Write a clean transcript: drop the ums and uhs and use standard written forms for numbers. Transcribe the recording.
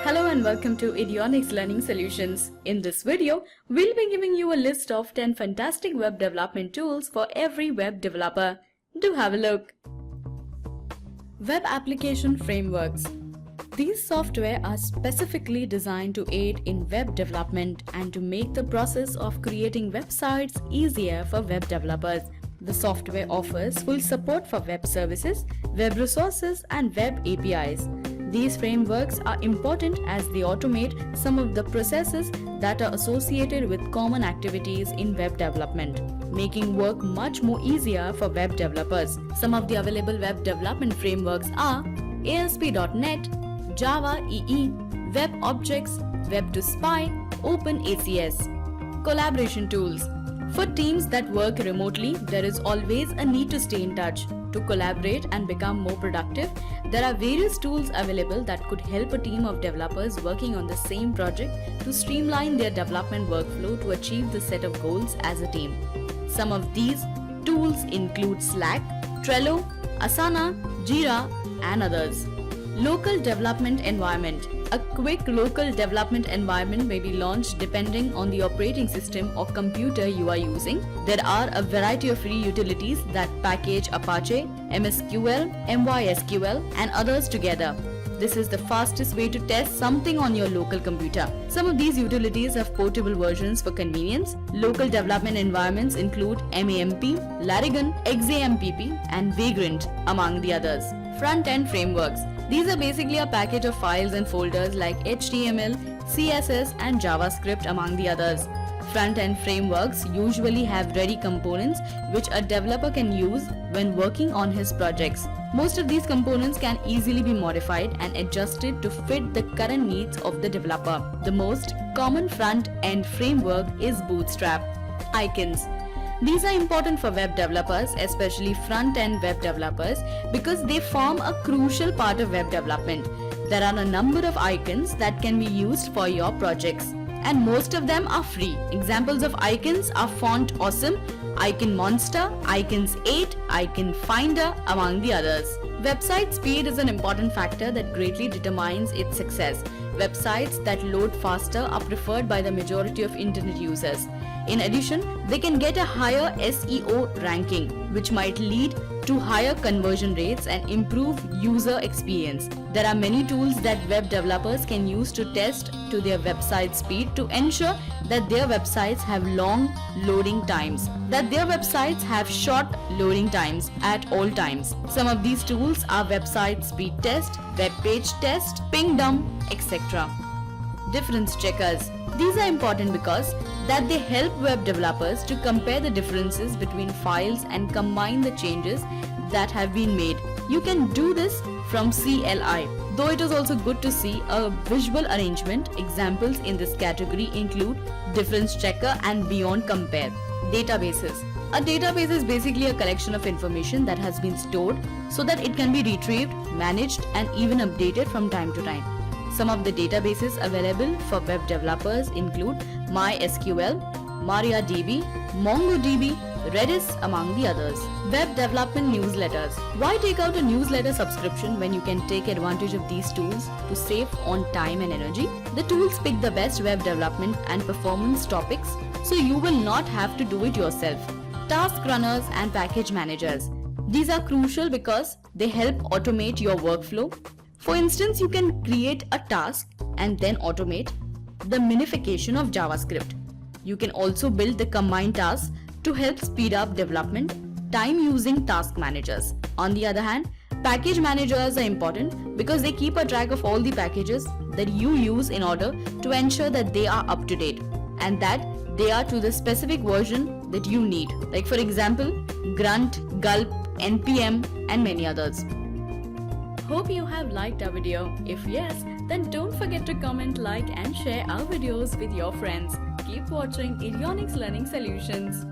Hello and welcome to Idionics Learning Solutions. In this video, we'll be giving you a list of 10 fantastic web development tools for every web developer. Do have a look. Web application frameworks. These software are specifically designed to aid in web development and to make the process of creating websites easier for web developers. The software offers full support for web services, web resources, and web APIs. These frameworks are important as they automate some of the processes that are associated with common activities in web development, making work much more easier for web developers. Some of the available web development frameworks are ASP.NET, Java EE, WebObjects, Web2Spy, OpenACS. Collaboration tools. For teams that work remotely, there is always a need to stay in touch. To collaborate and become more productive, there are various tools available that could help a team of developers working on the same project to streamline their development workflow to achieve the set of goals as a team. Some of these tools include Slack, Trello, Asana, Jira, and others. Local development environment. A quick local development environment may be launched depending on the operating system or computer you are using. There are a variety of free utilities that package Apache, MSQL, MySQL, and others together. This is the fastest way to test something on your local computer. Some of these utilities have portable versions for convenience. Local development environments include MAMP, Larigon, XAMPP, and Vagrant, among the others. Front-end frameworks. These are basically a package of files and folders like HTML, CSS, and JavaScript, among the others. Front-end frameworks usually have ready components which a developer can use when working on his projects. Most of these components can easily be modified and adjusted to fit the current needs of the developer. The most common front-end framework is Bootstrap. Icons. These are important for web developers, especially front-end web developers, because they form a crucial part of web development. There are a number of icons that can be used for your projects, and most of them are free. Examples of icons are Font Awesome, Icon Monster, Icons 8, Icon Finder, among the others. Website speed is an important factor that greatly determines its success. Websites that load faster are preferred by the majority of internet users. In addition, they can get a higher SEO ranking, which might lead to higher conversion rates and improve user experience. There are many tools that web developers can use to test to their website speed to ensure that their websites have long loading times, that their websites have short loading times at all times. Some of these tools are Website Speed Test, Web Page Test, Pingdom, etc. Difference checkers. These are important because that they help web developers to compare the differences between files and combine the changes that have been made. You can do this from CLI. Though it is also good to see a visual arrangement, examples in this category include Difference Checker and Beyond Compare. Databases. A database is basically a collection of information that has been stored so that it can be retrieved, managed, and even updated from time to time. Some of the databases available for web developers include MySQL, MariaDB, MongoDB, Redis, among the others. Web development newsletters. Why take out a newsletter subscription when you can take advantage of these tools to save on time and energy? The tools pick the best web development and performance topics, so you will not have to do it yourself. Task runners and package managers. These are crucial because they help automate your workflow. For instance, you can create a task and then automate the minification of JavaScript. You can also build the combined tasks to help speed up development time using task managers. On the other hand, package managers are important because they keep a track of all the packages that you use in order to ensure that they are up to date and that they are to the specific version that you need. Like for example, Grunt, Gulp, NPM, and many others. Hope you have liked our video. If yes, then don't forget to comment, like, and share our videos with your friends. Keep watching Idionics Learning Solutions.